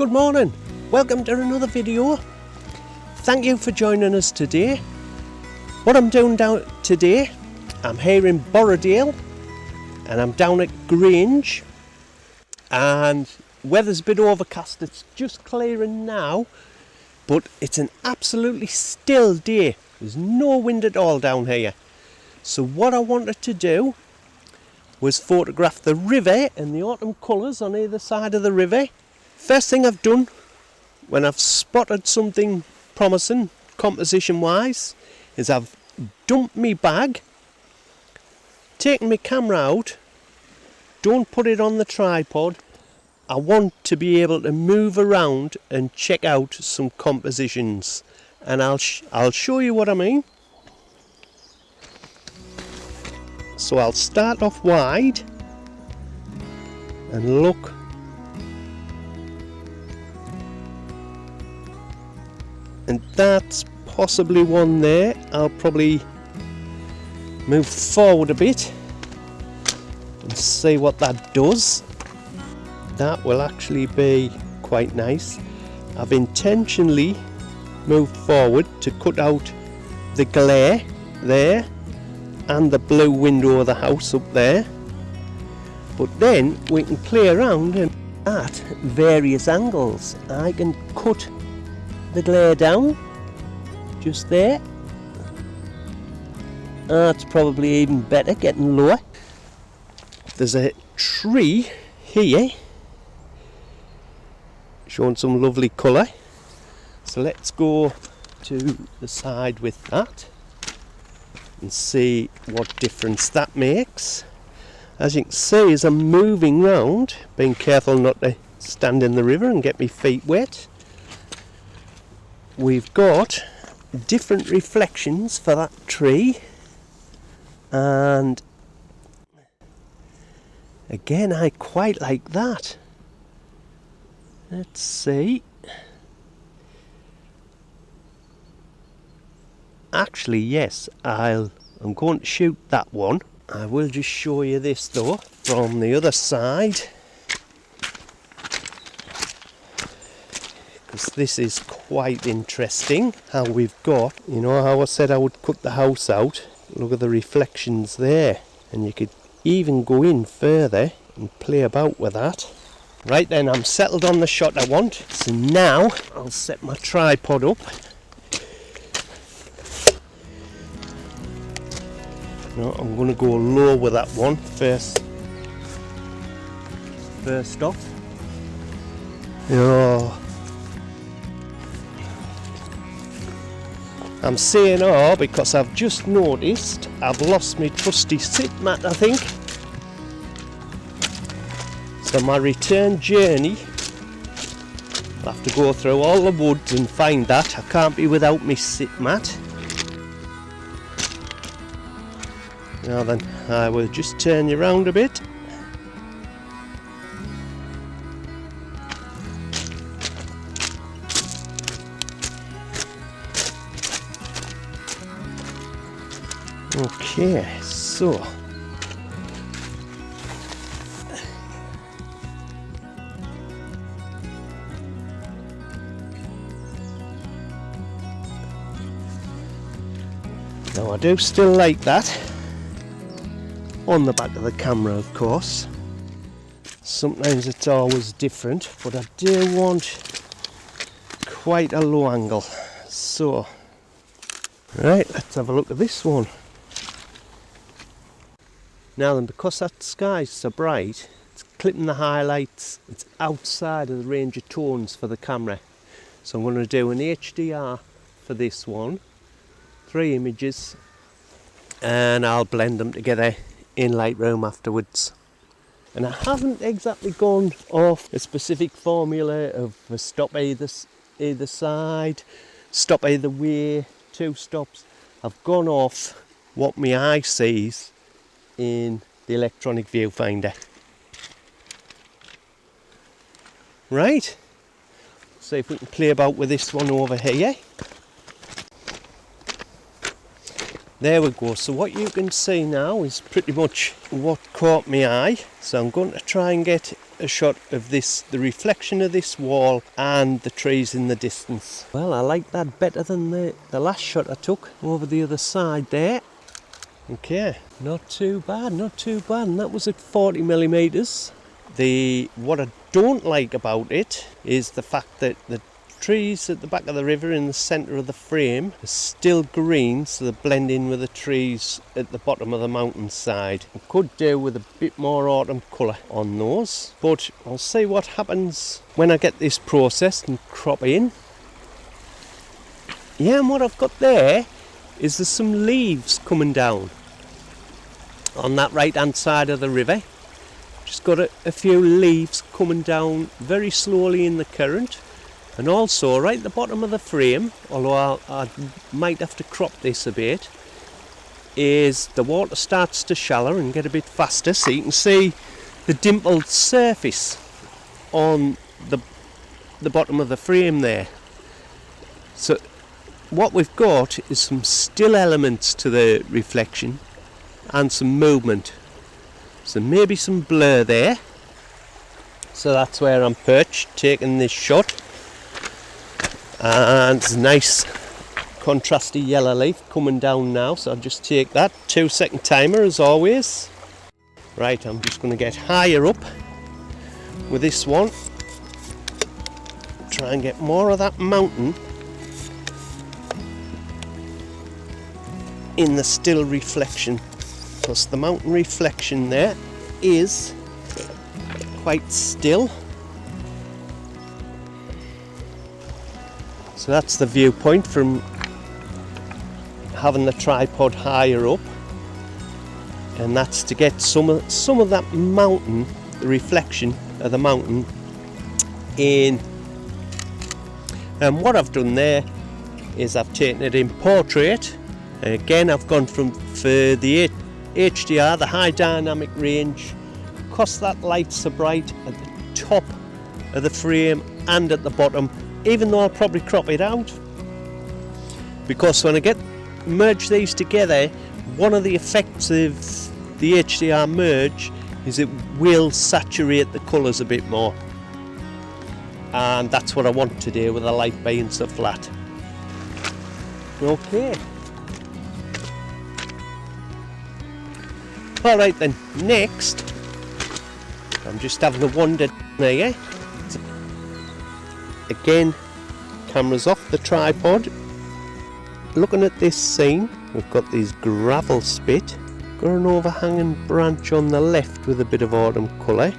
Good morning, welcome to another video. Thank you for joining us today. What I'm doing down today, I'm here in Borrowdale and I'm down at Grange, and weather's a bit overcast. It's just clearing now, but it's an absolutely still day. There's no wind at all down here. So what I wanted to do was photograph the river and the autumn colours on either side of the river. First thing I've done when I've spotted something promising composition wise is I've dumped my bag, taken my camera out, don't put it on the tripod. I want to be able to move around and check out some compositions, and I'll show you what I mean. So I'll start off wide and look. And that's possibly one there. I'll probably move forward a bit and see what that does. That will actually be quite nice. I've intentionally moved forward to cut out the glare there and the blue window of the house up there, but then we can play around and at various angles. I can cut the glare down just there. That's probably even better, getting lower. There's a tree here showing some lovely colour, so let's go to the side with that and see what difference that makes. As you can see, as I'm moving round, being careful not to stand in the river and get my feet wet, we've got different reflections for that tree, and again I quite like that. Let's see. Actually, yes, I'm going to shoot that one. I will just show you this though from the other side, because this is quite interesting. How we've got, you know how I said I would cut the house out? Look at the reflections there, and you could even go in further and play about with that. Right then, I'm settled on the shot I want, so now I'll set my tripod up. No, I'm going to go low with that one first off. Oh. I'm saying oh because I've just noticed I've lost my trusty sit mat, I think. So my return journey, I'll have to go through all the woods and find that. I can't be without my sit mat. Now then, I will just turn you round a bit. Okay, so now I do still like that. On the back of the camera, of course. Sometimes it's always different, but I do want quite a low angle. So, right, let's have a look at this one. Now then, because that sky's so bright, it's clipping the highlights, it's outside of the range of tones for the camera. So I'm going to do an HDR for this one, 3 images, and I'll blend them together in Lightroom afterwards. And I haven't exactly gone off a specific formula of a stop either side, stop either way, 2 stops. I've gone off what my eye sees in the electronic viewfinder. Right, see if we can play about with this one over here. There we go. So what you can see now is pretty much what caught my eye. So I'm going to try and get a shot of this, the reflection of this wall and the trees in the distance. Well, I like that better than the last shot I took over the other side there. Okay, not too bad, not too bad. And that was at 40mm. What I don't like about it is the fact that the trees at the back of the river in the centre of the frame are still green, so they blend in with the trees at the bottom of the mountainside. I could do with a bit more autumn colour on those, but I'll see what happens when I get this processed and crop in. Yeah, and what I've got there is there's some leaves coming down on that right hand side of the river. Just got a few leaves coming down very slowly in the current. And also right at the bottom of the frame, although I might have to crop this a bit, is the water starts to shallow and get a bit faster, so you can see the dimpled surface on the bottom of the frame there. So what we've got is some still elements to the reflection and some movement. So maybe some blur there. So that's where I'm perched, taking this shot. And it's a nice contrasty yellow leaf coming down now, so I'll just take that 2-second timer as always. Right, I'm just going to get higher up with this one, try and get more of that mountain in the still reflection, because the mountain reflection there is quite still. So that's the viewpoint from having the tripod higher up, and that's to get some of that mountain, the reflection of the mountain in. And what I've done there is I've taken it in portrait. Again, I've gone for the HDR, the high dynamic range, because that light's so bright at the top of the frame and at the bottom. Even though I'll probably crop it out, because when I merge these together, one of the effects of the HDR merge is it will saturate the colours a bit more, and that's what I want to do with the light being so flat. Okay. Alright then, next, I'm just having a wander there. Again, camera's off the tripod. Looking at this scene, we've got this gravel spit, got an overhanging branch on the left with a bit of autumn colour.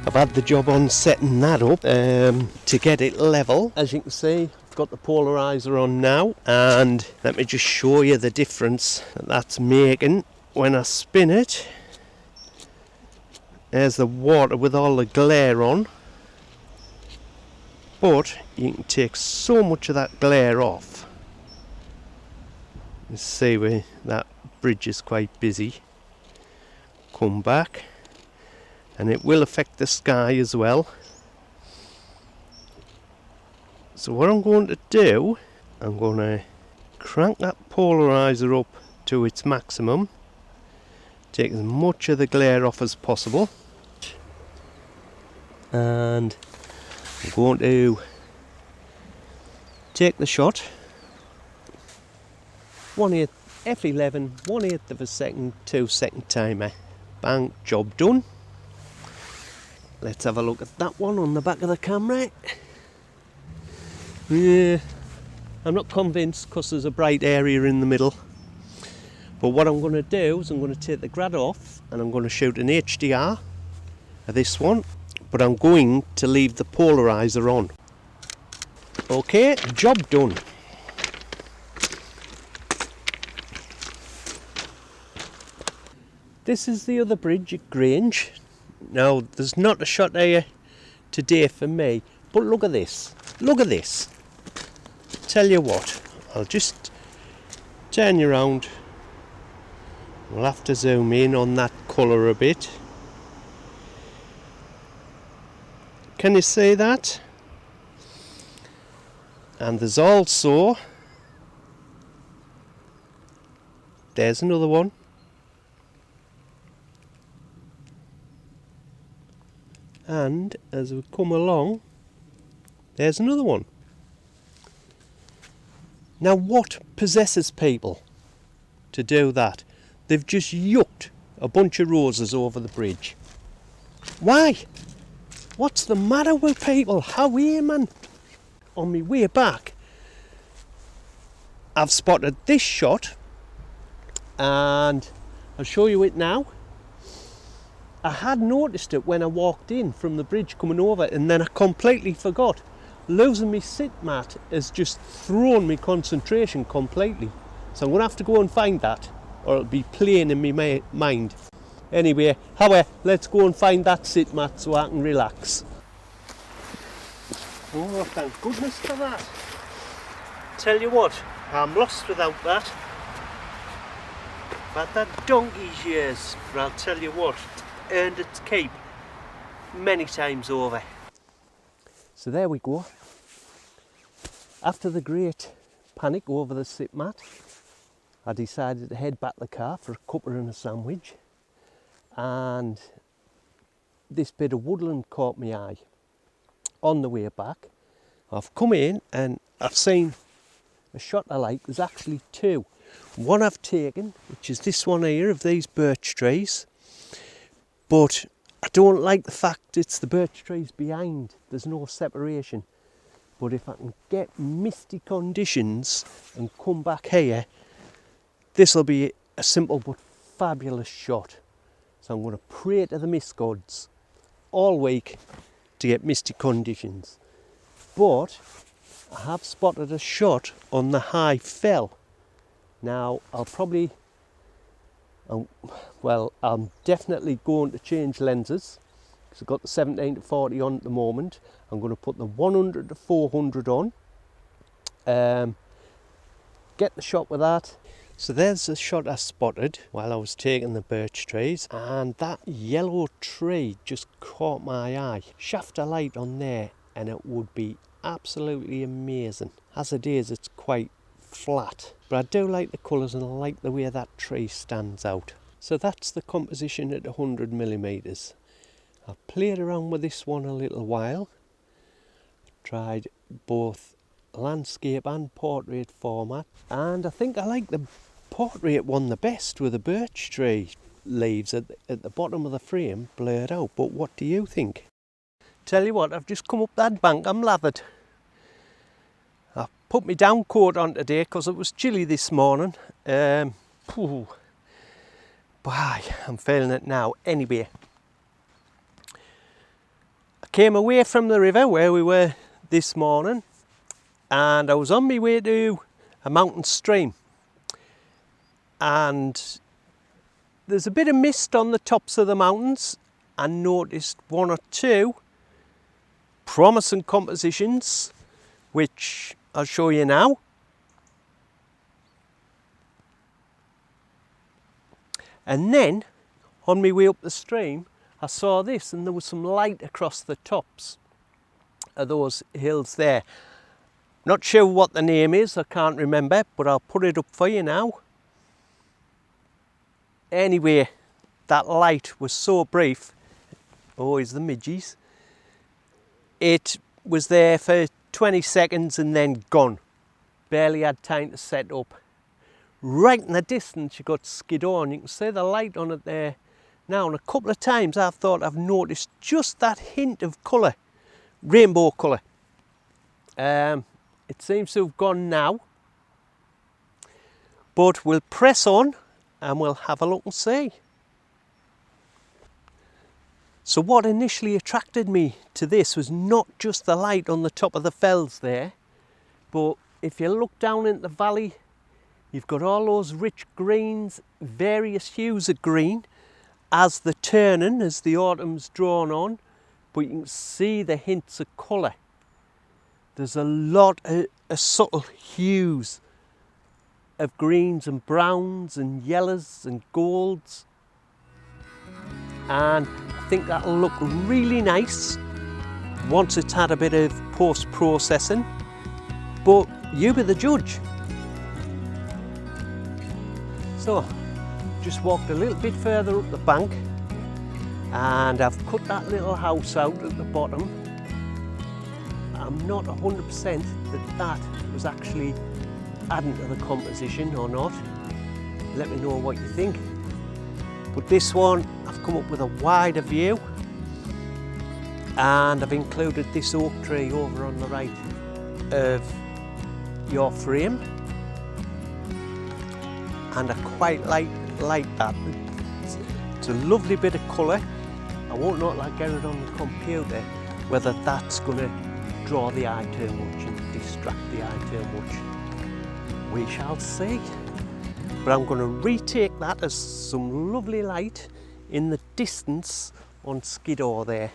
I've had the job on setting that up to get it level. As you can see, I've got the polarizer on now, and let me just show you the difference that's making when I spin it. There's the water with all the glare on. But you can take so much of that glare off. You see where that bridge is quite busy. Come back, and it will affect the sky as well. So what I'm going to do, I'm going to crank that polarizer up to its maximum, take as much of the glare off as possible, and I'm going to take the shot, 1/8 f11, 1/8 of a second, 2-second timer. Bang, job done. Let's have a look at that one on the back of the camera. Yeah, I'm not convinced because there's a bright area in the middle. But what I'm going to do is I'm going to take the grad off and I'm going to shoot an HDR of this one. But I'm going to leave the polarizer on. Okay, job done. This is the other bridge at Grange. Now, there's not a shot here today for me, but look at this. Look at this. Tell you what, I'll just turn you around. We'll have to zoom in on that colour a bit. Can you see that? And there's also There's another one. And as we come along, there's another one. Now what possesses people to do that? They've just yucked a bunch of roses over the bridge. Why? What's the matter with people? How are you, man? On my way back, I've spotted this shot, and I'll show you it now. I had noticed it when I walked in from the bridge coming over, and then I completely forgot. Losing my sit mat has just thrown my concentration completely. So I'm going to have to go and find that, or it'll be playing in my mind. Anyway, however, let's go and find that sit mat so I can relax. Oh, thank goodness for that. Tell you what, I'm lost without that. But that donkey's years, but I'll tell you what, earned its keep many times over. So there we go. After the great panic over the sit mat, I decided to head back to the car for a cuppa and a sandwich, and this bit of woodland caught my eye. On the way back, I've come in and I've seen a shot I like. There's actually two. One I've taken, which is this one here of these birch trees, but I don't like the fact it's the birch trees behind. There's no separation. But if I can get misty conditions and come back here, this will be a simple but fabulous shot. So I'm going to pray to the mist gods all week to get misty conditions. But I have spotted a shot on the high fell. Now I'm definitely going to change lenses, because I've got the 17-40 on at the moment. I'm going to put the 100-400 on, get the shot with that. So there's the shot I spotted while I was taking the birch trees, and that yellow tree just caught my eye. Shaft a light on there and it would be absolutely amazing. As it is, it's quite flat, but I do like the colours and I like the way that tree stands out. So that's the composition at 100mm. I've played around with this one a little while, tried both landscape and portrait format, and I think I like the portrait one the best, with the birch tree leaves at the bottom of the frame blurred out. But what do you think? Tell you what, I've just come up that bank, I'm lathered. I put my down coat on today because it was chilly this morning. Boy, I'm feeling it now. Anyway, I came away from the river where we were this morning, and I was on my way to a mountain stream, and there's a bit of mist on the tops of the mountains. I noticed one or two promising compositions, which I'll show you now. And then on my way up the stream, I saw this, and there was some light across the tops of those hills there. Not sure what the name is, I can't remember, but I'll put it up for you now. Anyway, that light was so brief. Oh, it's the midges. It was there for 20 seconds and then gone. Barely had time to set up. Right in the distance you got skid on. You can see the light on it there now, and a couple of times I've thought I've noticed just that hint of colour, rainbow colour. It seems to have gone now, but we'll press on and we'll have a look and see. So what initially attracted me to this was not just the light on the top of the fells there, but if you look down into the valley, you've got all those rich greens, various hues of green, as the turning, as the autumn's drawn on, but you can see the hints of colour. There's a lot of subtle hues of greens and browns and yellows and golds, and I think that'll look really nice once it's had a bit of post-processing, but you be the judge. So, just walked a little bit further up the bank and I've cut that little house out at the bottom. I'm not 100% that was actually adding to the composition or not. Let me know what you think. But this one, I've come up with a wider view and I've included this oak tree over on the right of your frame, and I quite like that. It's a lovely bit of colour. I won't not like get it on the computer whether that's going to draw the eye too much and distract the eye too much. We shall see. But I'm going to retake that as some lovely light in the distance on Skiddaw there.